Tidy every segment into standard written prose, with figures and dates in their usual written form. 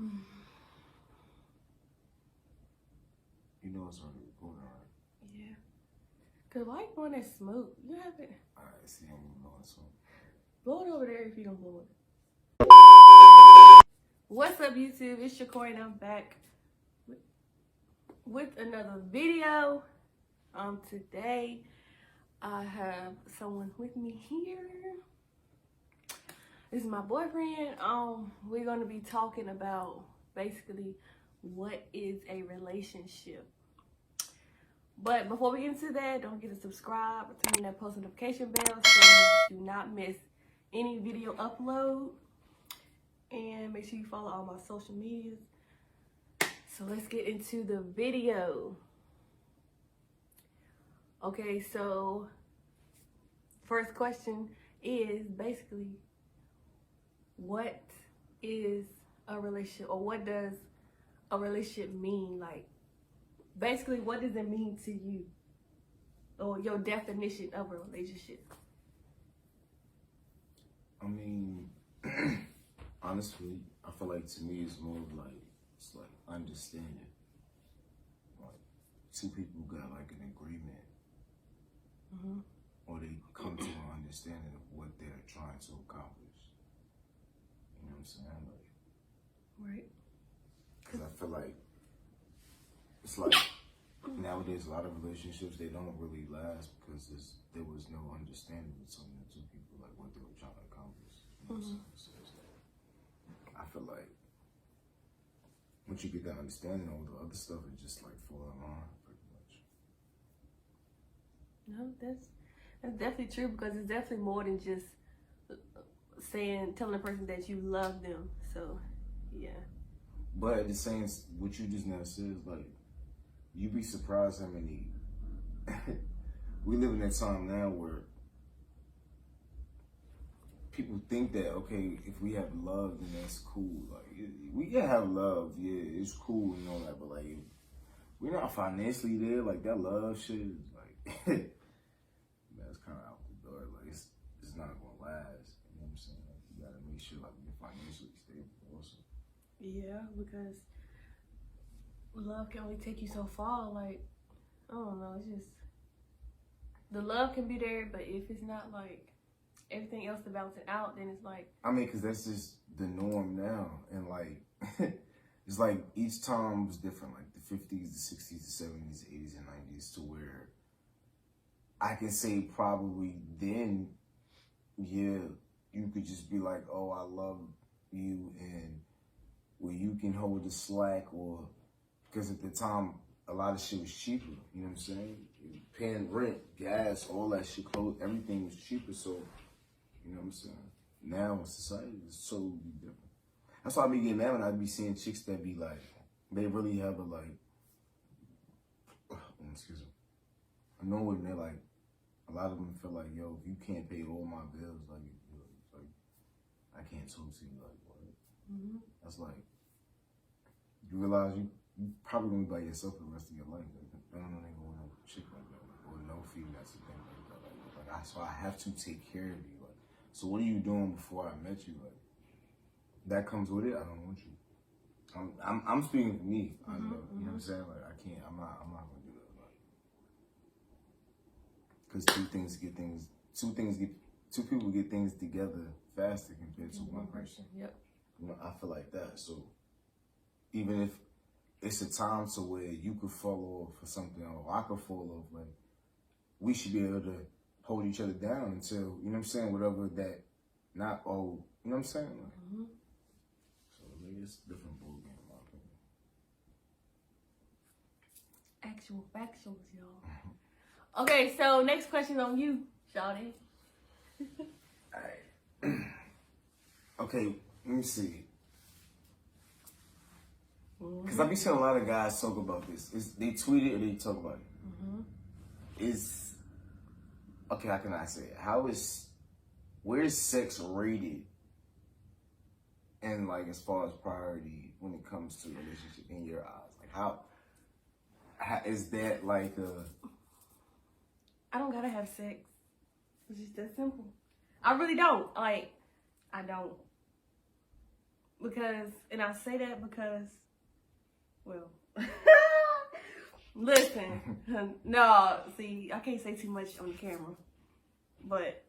You know it's already recording, right? Yeah. Cause why you blowing that smoke? You haven't. Alright, see, I'm blowing smoke. Blow it over there if you don't blow it. What's up, YouTube? It's your Corie and I'm back with another video. Today I have someone with me here. This is my boyfriend. We're gonna be talking about basically what is a relationship. But before we get into that, don't forget to subscribe, turn on that post notification bell so you do not miss any video upload. And make sure you follow all my social medias. So let's get into the video. Okay, so first question is basically, what is a relationship, or what does a relationship mean? Like, basically, what does it mean to you, or your definition of a relationship? I mean, honestly, I feel like to me it's more of like, it's like understanding. Like, two people got like an agreement. Or they come to an understanding of what they're trying to accomplish. You know what I'm saying? Like, Right. because I feel like it's like nowadays a lot of relationships, they don't really last because there was no understanding between the two people, like what they were trying to accomplish. You know what I'm saying? So it's like, I feel like once you get that understanding, all the other stuff is just like falling on pretty much. No, that's definitely true, because it's definitely more than just telling a person that you love them. So, yeah. But at the same, what you just now said is like, you'd be surprised how many. We live in a time now where people think that, okay, if we have love, then that's cool. Like, we can have love, yeah, it's cool and all that, but like, if we're not financially there, like that love shit is like, that's kind of out the door. Like, it's not gonna last. You know what I'm saying? Like, you gotta make sure like you're financially stable also. Yeah, because love can only take you so far. Like, I don't know, it's just, the love can be there, but if it's not like everything else to balance it out, then it's like, I mean, because that's just the norm now. And like, it's like each time was different, like the 50s, the 60s, the 70s, the 80s, and 90s, to where I can say probably then, yeah, you could just be like, oh, I love you, and where you can hold the slack, or because at the time, a lot of shit was cheaper, you know what I'm saying? Paying rent, gas, all that shit, clothes, everything was cheaper, so, you know what I'm saying? Now in society, it's totally different. That's why I be getting mad when I be seeing chicks that be like, they really have a like, excuse me. I know when they're like, a lot of them feel like, yo, if you can't pay all my bills, like I can't talk to you, like, what? That's like, you realize you probably gonna be by yourself for the rest of your life. Like, I don't know, they gonna want a chick like that, like, or no females or thing like that. So I have to take care of you. Like, so what are you doing before I met you? Like, that comes with it. I don't want you. I'm speaking for me. I know, you know what I'm saying? Like, I can't. I'm not gonna do that. Like, because two people get things together faster compared to one person. Yep. You know, I feel like that. So even if it's a time to where you could fall off for something, or I could fall off, like, we should be able to hold each other down until, you know what I'm saying, whatever that, not, oh, you know what I'm saying? Like, so maybe it's a different ball game, in my opinion. Actual factuals, y'all. Okay, so next question on you, Shawty. Alright. Okay, let me see. Because I be seeing a lot of guys talk about this. They tweet it or they talk about it. Okay, how can I say it? Where is sex rated? And like, as far as priority when it comes to a relationship in your eyes? Like, how is that like I don't gotta have sex. It's just that simple. I really don't. Like, I don't. because, and I say that because, well, listen, no, see, I can't say too much on the camera, but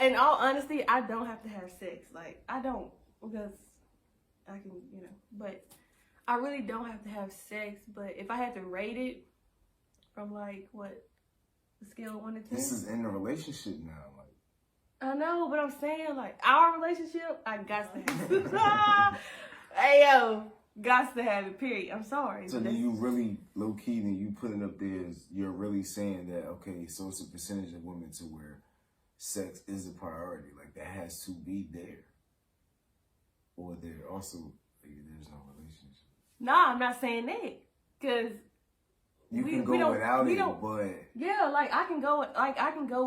in all honesty, I don't have to have sex. Like, I don't, because I can, but I really don't have to have sex. But if I had to rate it from like, what, a scale of 1 to 10? This is in a relationship now, like. I know, but I'm saying, like, our relationship, I got to have. Hey, yo, got to have it, period. I'm sorry. So then you really, low-key, then you put it up there, you're really saying that, okay, so it's a percentage of women to where sex is a priority. Like, that has to be there. Or there also, like, there's no relationship. Nah, I'm not saying that. Because you can go without it, but... Yeah, like, I can go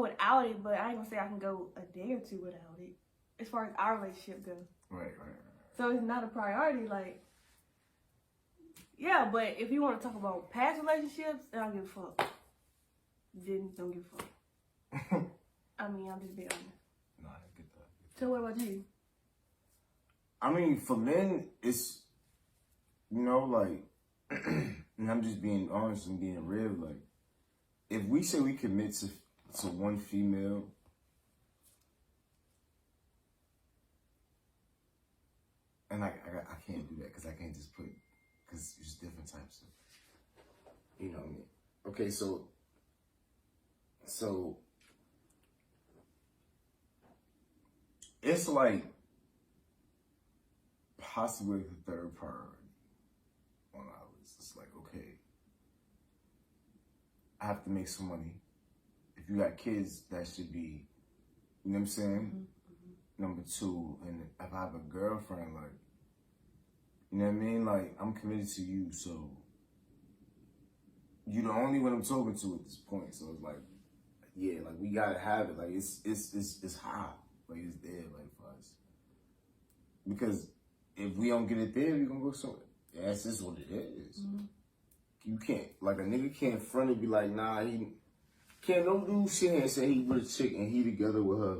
without it, but I ain't gonna say I can go a day or two without it. As far as our relationship goes. Right. So it's not a priority, like... Yeah, but if you want to talk about past relationships, then I don't give a fuck. Don't give a fuck. I mean, I'm just being honest. No, I get that. So what about you? I mean, for men, it's, like, and I'm just being honest and being real, like, if we say we commit to one female, and I can't do that because I can't just put, because there's different types of, what I mean? Okay, so it's like possibly the third priority on our list. It's like, okay, I have to make some money. If you got kids, that should be, you know what I'm saying? Mm-hmm. Number 2, and if I have a girlfriend, like, you know what I mean? Like, I'm committed to you, so you're the only one I'm talking to at this point. So it's like, yeah, like, we gotta have it. Like, it's high. Like, it's there, like, for us. Because if we don't get it there, we gonna go somewhere. That's just what it is. Mm-hmm. You can't, like, a nigga can't front and be like, nah, he can't, no dude sit here and say he with a chick and he together with her.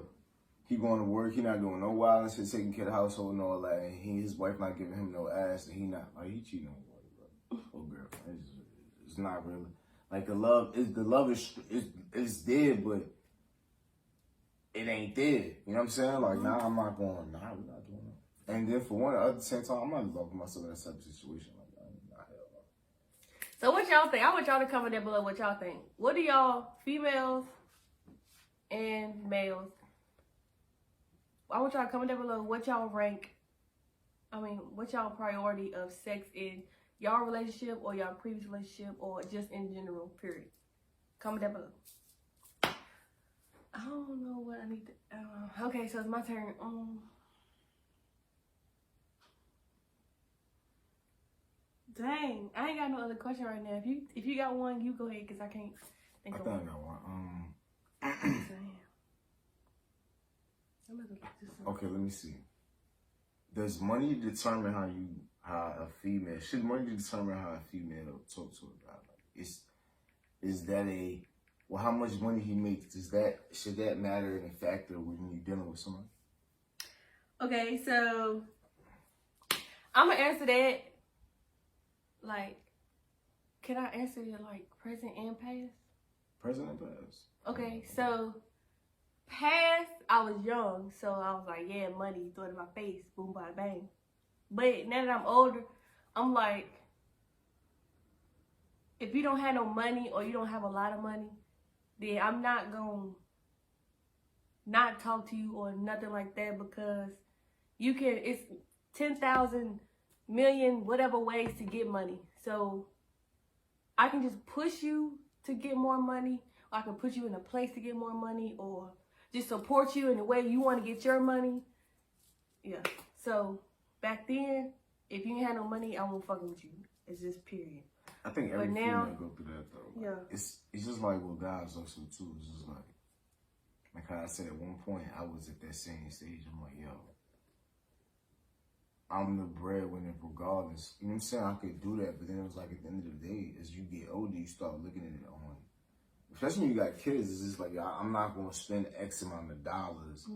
He going to work, he not doing no violence, he's taking care of the household and all that, and his wife not giving him no ass, and he not, like, he cheating on his wife, bro. Or girlfriend. It's not really. Like, the love is there, but it ain't there. You know what I'm saying? Like, nah, I'm not going, we're not doing that. And then for one, at the same time, I'm not involved with myself in that type of situation. Like, nah, hell no. So what y'all think? I want y'all to comment down below what y'all think. What do y'all, females and males, I want y'all to comment down below what y'all what y'all priority of sex in y'all relationship or y'all previous relationship or just in general, period. Comment down below. I don't know what I need to, okay, so it's my turn. Dang, I ain't got no other question right now. If you got one, you go ahead, because I can't think of one. I got one. Okay, let me see. Does money determine should money determine how a female talk to a guy? Like, is that how much money he makes, should that matter in a factor when you're dealing with someone? Okay, so I'm gonna answer that. Like, can I answer it like present and past? Present and past. Okay, so past, I was young, so I was like, yeah, money, throw it in my face, boom, bada, bang. But now that I'm older, I'm like, if you don't have no money or you don't have a lot of money, then I'm not gonna not talk to you or nothing like that, because it's 10,000 million whatever ways to get money. So I can just push you to get more money, or I can put you in a place to get more money, or just support you in the way you want to get your money. Yeah. So back then, if you ain't had no money, I won't fucking with you. It's just period. I think every female go through that though. Yeah. It's just like with guys also too. It's just like how I said at one point, I was at that same stage. I'm like, yo, I'm the breadwinner regardless. You know what I'm saying? I could do that, but then it was like at the end of the day, as you get older, you start looking at it on, especially when you got kids, it's just like, I'm not going to spend X amount of dollars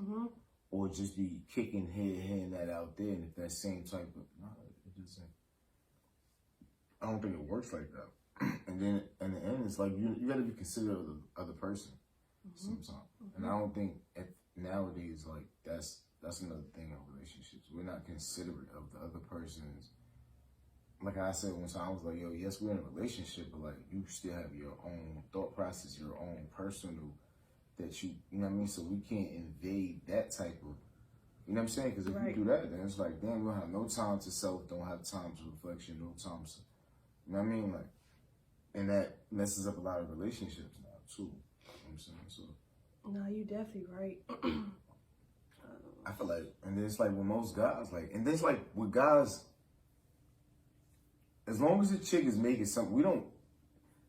or just be kicking hearing that out there, and if that same type of it doesn't. I don't think it works like that. And then in the end, it's like you got to be considerate of the other person sometimes. And I don't think nowadays like that's another thing in relationships. We're not considerate of the other person's. Like I said one time, I was like, yo, yes, we're in a relationship, but like you still have your own thought process, your own personal that you know what I mean? So we can't invade that type of, you know what I'm saying? Because if we do that, then it's like, damn, we don't have no time to self, don't have time to reflection, no time to, you know what I mean? Like, and that messes up a lot of relationships now, too. You know what I'm saying? So. No, you definitely right. I feel like, and then it's like with most guys, like, and then it's like with guys, as long as the chick is making something, we don't,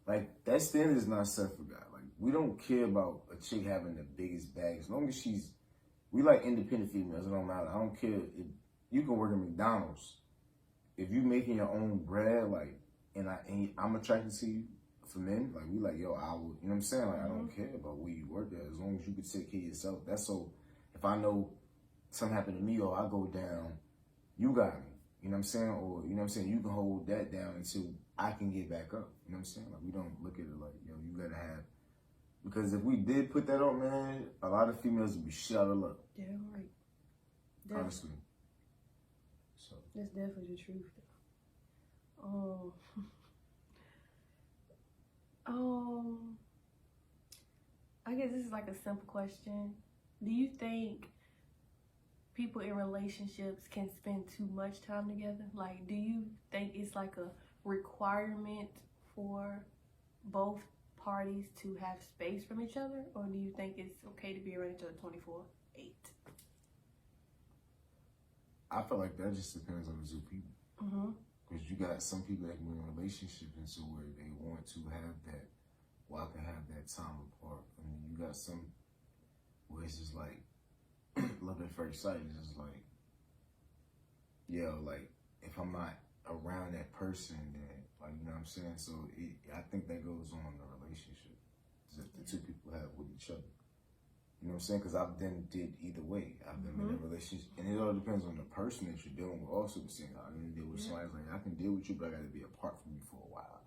like, that standard is not set for God. Like, we don't care about a chick having the biggest bag. As long as we like independent females, it don't matter. I don't care if you can work at McDonald's. If you making your own bread, like, and I'm attracted to you for men, like, we like, yo, I would, you know what I'm saying? Like, I don't care about where you work at. As long as you can take care of yourself. That's so, if I know something happened to me or I go down, you got me. You know what I'm saying? Or, you know what I'm saying? You can hold that down until I can get back up. You know what I'm saying? Like, we don't look at it like, yo, you gotta have, because if we did put that on, man, a lot of females would be shit out of luck. Yeah, right. Honestly. So. That's definitely the truth. I guess this is like a simple question. Do you think people in relationships can spend too much time together? Like, do you think it's like a requirement for both parties to have space from each other? Or do you think it's okay to be around each other 24/8? I feel like that just depends on the two people. Mm-hmm. Because you got some people that can be in a relationship and so where they want to have that, well, I can have that time apart. And then you got some where it's just like, love at first sight. It's just like, yo, like, if I'm not around that person, then, like, you know what I'm saying? So I think that goes on in the relationship that the two people have with each other. You know what I'm saying? Because I've then did either way. I've been in a relationship, and it all depends on the person that you're dealing with. Also, saying I can deal with somebody like I can deal with you, but I got to be apart from you for a while.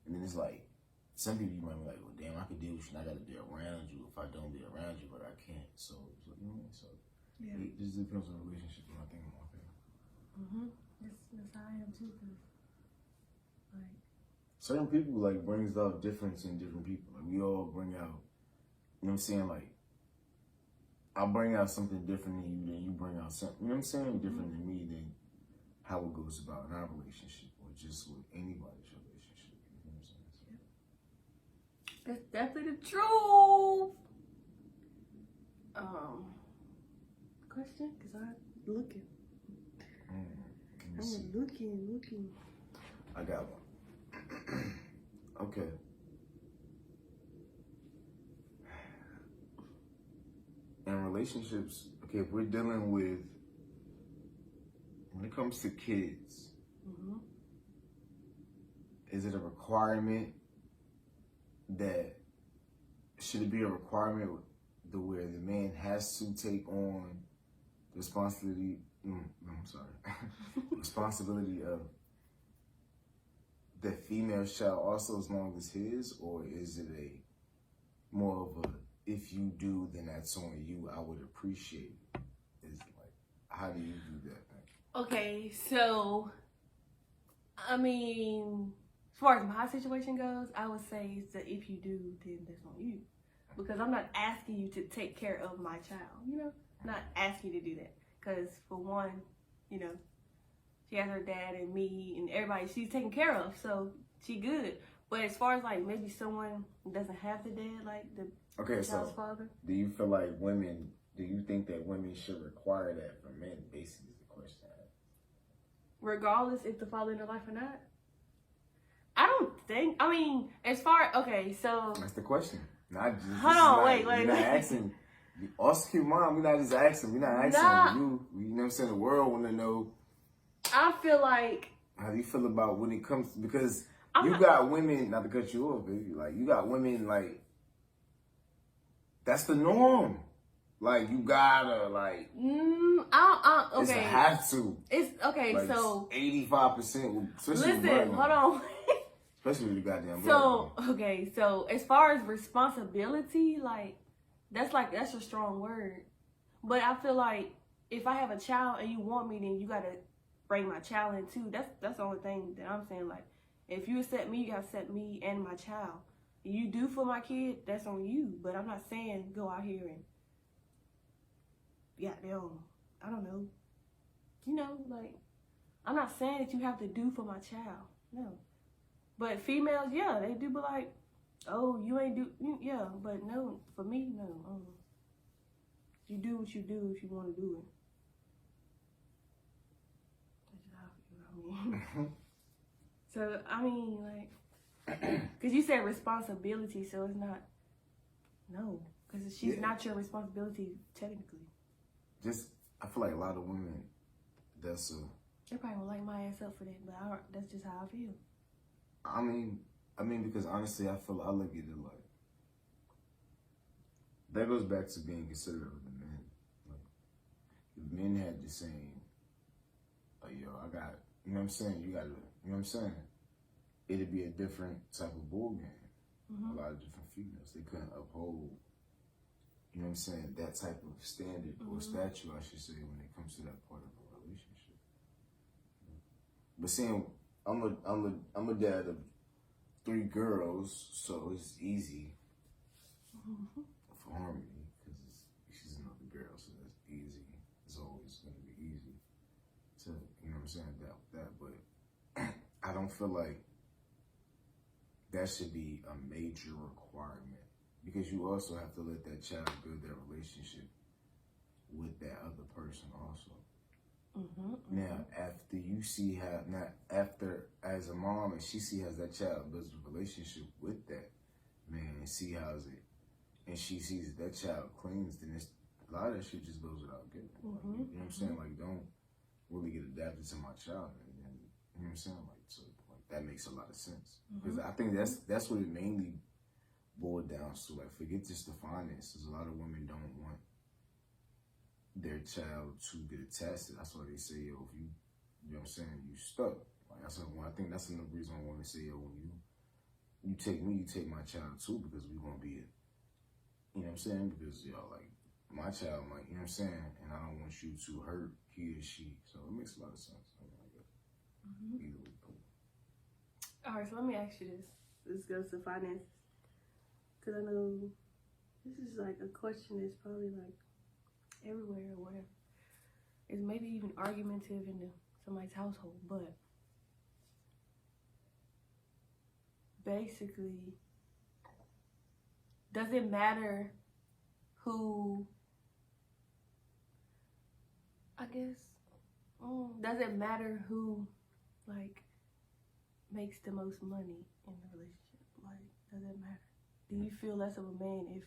And then it's like some people you might be like, well, damn, I can deal with you, and I got to be around you. If I don't be around you, but I can't. So you know, so it just depends on the relationship. And I think in my opinion. That's how I am too. Like certain people like brings out difference in different people. Like we all bring out, you know what I'm saying? Like I'll bring out something different than you, then you bring out something, you know what I'm saying? Different than me, than how it goes about in our relationship or just with anybody's relationship. You know what I'm saying? So. that's definitely the truth. Question? Because I'm looking. I'm looking. I got one. Okay. In relationships, okay, if we're dealing with, when it comes to kids, is it a requirement that, should it be a requirement where the man has to take on the responsibility, responsibility of the female child also as long as his, or is it a more of a, if you do, then that's on you, I would appreciate it? Is like, how do you do that thing? Okay, so, I mean, as far as my situation goes, I would say it's that if you do, then that's on you. Because I'm not asking you to take care of my child, you know? I'm not asking you to do that. Because for one, you know, she has her dad and me and everybody she's taken care of, so she good. But as far as like maybe someone doesn't have the dad, like the child's father. Do you feel like women, do you think that women should require that for men? Basically is the question. Regardless if the father in their life or not? I don't think, I mean, as far, okay, so. That's the question. Not just, hold on, wait. We're not asking, us cute mom, we're not just asking, we're not asking you know what I'm saying, the world want to know. I feel like. How do you feel about when it comes, because you got women, not to cut you off, baby, like you got women like, that's the norm. Like, you gotta, like, okay. it's a have to. It's, okay, like, so. 85%, especially Listen, hold on. Especially with the goddamn So, okay, so as far as responsibility, like, that's a strong word. But I feel like if I have a child and you want me, then you gotta bring my child in too. That's the only thing that I'm saying. Like, if you accept me, you gotta accept me and my child. You do for my kid, that's on you. But I'm not saying go out here and goddamn, I don't know. You know, like, I'm not saying that you have to do for my child. No. But females, yeah, they do be like, oh, you ain't do, yeah. But no, for me, no. You do what you do if you want to do it. That's how I feel. I mean. So, I mean, like, because you said responsibility, so it's not, no. Because she's not your responsibility, technically. Just, I feel like a lot of women, that's a... They probably won't light my ass up for that, but that's just how I feel. I mean, because honestly, I look at it like, that goes back to being considerate of the men. Like, if men had the same, like, yo, I got, you know what I'm saying? You gotta, you know what I'm saying? It'd be a different type of ball game. A lot of different females, they couldn't uphold, you know what I'm saying, that type of standard or statue, I should say, when it comes to that part of a relationship. But seeing, I'm a dad of 3 girls, so it's easy for Harmony because she's another girl, so that's easy. It's always gonna be easy to, you know what I'm saying, that. But I don't feel like that should be a major requirement because you also have to let that child build that relationship with that other person also. Now, after you see how, not after as a mom, and she see how that child builds a relationship with that man, and see how's it, and she sees that child cleans, then it's, a lot of that shit just goes without getting. Like, you know what I'm saying? Like, don't really get adapted to my child, and you know what I'm saying? Like, so like that makes a lot of sense because I think that's what it mainly boiled down to. Like, forget just the finances. A lot of women don't want their child to get attached to. That's why they say, yo, if you know what I'm saying, you stuck. Like, I think that's another reason I want to say, yo, when you take me, you take my child too, because we gonna be it. You know what I'm saying? Because, yo, like, my child might, you know what I'm saying, and I don't want you to hurt he or she. So it makes a lot of sense. I mean, I guess. Either way, cool. All right, so let me ask you this. This goes to finances. Because I know this is like a question that's probably like everywhere or whatever. It's maybe even argumentative in somebody's household, but basically, does it matter who, I guess, does it matter who, like, makes the most money in the relationship? Like, does it matter? Do you feel less of a man if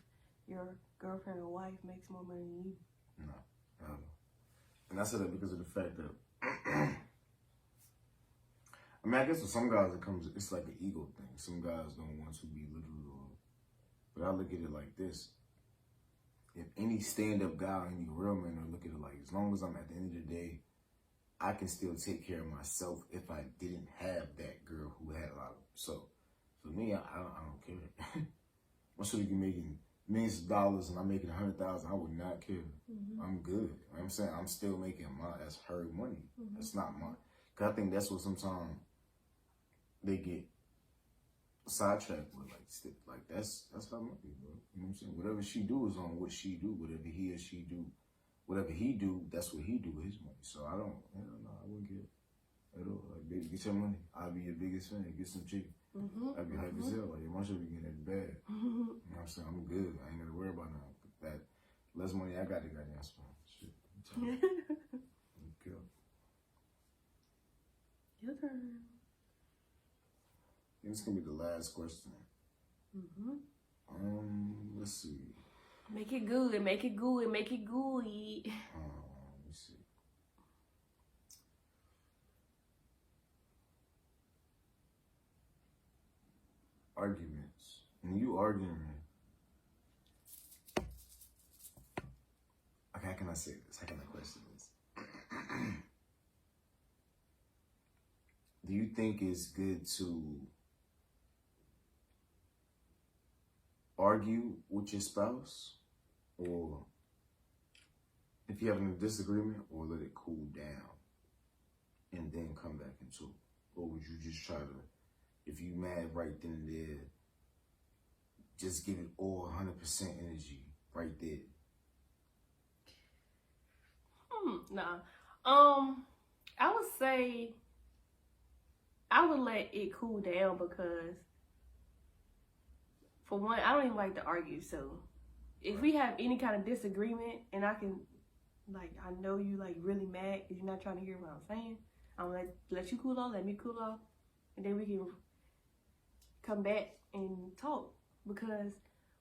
your girlfriend or wife makes more money than you? No. And I said that because of the fact that, I mean, I guess for some guys it's like an ego thing. Some guys don't want to be literal, but I look at it like this. If any stand-up guy, any real man, will look at it like, as long as I'm at the end of the day, I can still take care of myself if I didn't have that girl who had a lot of. So for me, I don't care. I'm sure you can making millions of dollars and I'm making 100,000. I would not care. I'm good. You know what I'm saying, I'm still making that's her money. That's not mine. Cause I think that's what sometimes they get sidetracked with. Like that's her money, bro. You know what I'm saying? Whatever she do is on what she do. Whatever he or she do, whatever he do, that's what he do with his money. So I wouldn't care at all. Like, baby, get your money. I'll be your biggest fan. Get some chicken. I'd be hype as hell. Like, my shit be getting that bad. You know what I'm saying? I'm good. I ain't gotta worry about nothing. That less money I got, they got that spot. Shit. Okay. Your turn. This is gonna be the last question. Let's see. Make it good. Make it good. Make it gooey. Let's see. Arguments. When you arguing, how can I say this? How can I question this? Do you think it's good to argue with your spouse, or if you're having a disagreement, or let it cool down and then come back into it? Or would you just try to, if you mad right then and there, just give it all 100% energy right there? Nah. I would say I would let it cool down because, for one, I don't even like to argue. So if we have any kind of disagreement and I can, like, I know you like really mad because you're not trying to hear what I'm saying, I'm gonna let you cool off, let me cool off, and then we can come back and talk. Because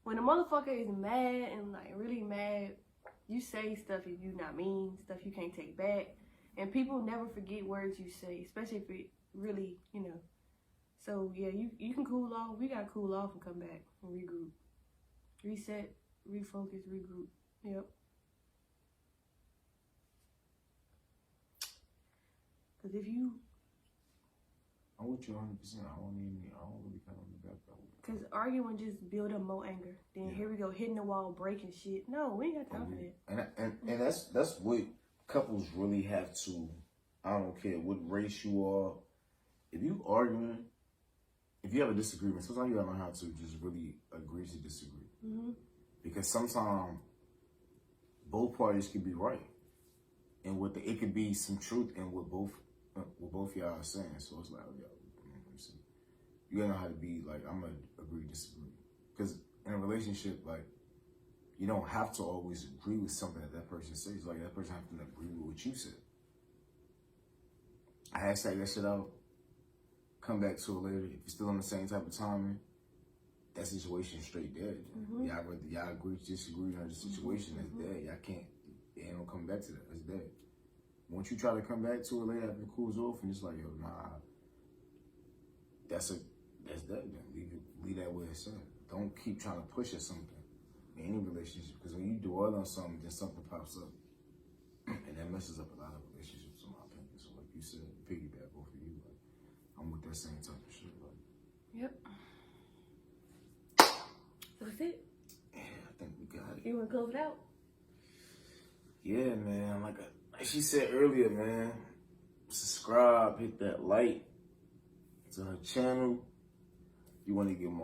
when a motherfucker is mad and like really mad, you say stuff you do not mean, stuff you can't take back, and people never forget words you say, especially if it really, you know. So yeah, you can cool off. We gotta cool off and come back and regroup, reset, refocus, regroup. Yep. Cause if you, I'm with you 100%. I don't really kind of on the back though. Cause arguing just build up more anger. Then here we go, hitting the wall, breaking shit. No, we ain't got time for that. And that's what couples really have to. I don't care what race you are. If you arguing, if you have a disagreement, sometimes you gotta learn how to just really agree to disagree. Mm-hmm. Because sometimes both parties could be right, and it could be some truth in what both y'all are saying. So it's like, yo, you gotta know how to be like, I'm gonna agree to disagree. Because in a relationship, like, you don't have to always agree with something that person says. Like, that person has to agree with what you said. I hashtag that shit out. Come back to it later. If you're still on the same type of timing, that situation straight dead. Mm-hmm. Y'all agree to disagree on the situation, that's dead. Y'all can't, it ain't gonna come back to that. That's dead. Once you try to come back to it later after it cools off, and it's like, yo, nah, that's dead. Then leave that where it's at. Don't keep trying to push at something in any relationship, because when you dwell on something, then something pops up, and that messes up a lot of relationships, in my opinion. So, like you said, piggyback off of you. Like, I'm with that same type of shit. Like, yep. That's it. Yeah, I think we got it. You wanna close it out? Yeah, man. Like she said earlier, man. Subscribe, hit that like to her channel. You want to get more